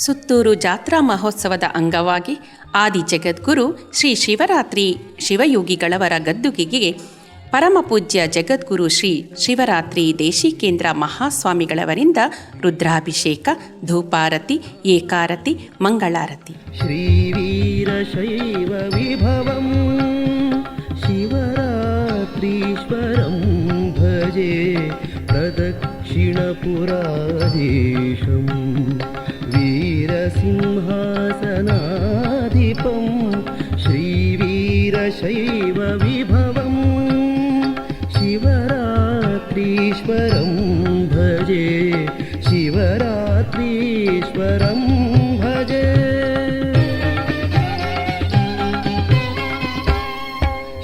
ಸುತ್ತೂರು ಜಾತ್ರಾ ಮಹೋತ್ಸವದ ಅಂಗವಾಗಿ ಆದಿ ಜಗದ್ಗುರು ಶ್ರೀ ಶಿವರಾತ್ರಿ ಶಿವಯೋಗಿಗಳವರ ಗದ್ದುಗೆಗೆ ಪರಮಪೂಜ್ಯ ಜಗದ್ಗುರು ಶ್ರೀ ಶಿವರಾತ್ರಿ ದೇಶಿಕೇಂದ್ರ ಮಹಾಸ್ವಾಮಿಗಳವರಿಂದ ರುದ್ರಾಭಿಷೇಕ, ಧೂಪಾರತಿ, ಏಕಾರತಿ, ಮಂಗಳಾರತಿ. ಶ್ರೀ ವೀರಶೈವ ವಿಭವಂ ಶಿವರಾತ್ರೀಶ್ವರಂ ಭಜೆ ಪ್ರದಕ್ಷಿಣಪುರಾಧೀಶಂ ವೀರಸಿಂಹಾಸನಾಧಿಪಂ ಶ್ರೀ ವೀರಶೈವ ವಿಭವಂ ಶಿವರಾತ್ರೀಶ್ವರಂ ಭಜೆ ಶಿವರಾತ್ರೀಶ್ವರಂ ಭಜೆ.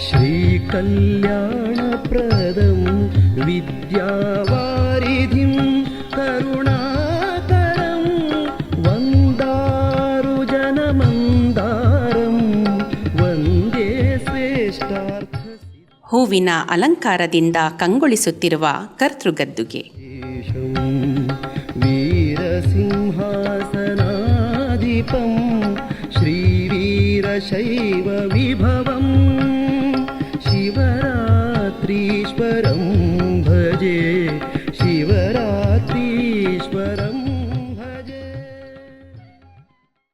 ಶ್ರೀಕಲ್ಯಾಣಪ್ರದಂ ವಿದ್ಯಾವಾರಿಧಿಂ ಕರುಣಾಕರಂ ವಂದಾರು ಜನಮಂದಾರಂ ವಂದೇ ಶ್ರೇಷ್ಠಾರ್ಥ. ಹೂವಿನ ಅಲಂಕಾರದಿಂದ ಕಂಗೊಳಿಸುತ್ತಿರುವ ಕರ್ತೃಗದ್ದುಗೆ. ವೀರಸಿಂಹಾಸನಾಧಿಪಂ ಶ್ರೀ ವೀರಶೈವ ವಿಭವಂ ಶಿವರಾತ್ರೀಶ್ವರಂ ಭಜೆ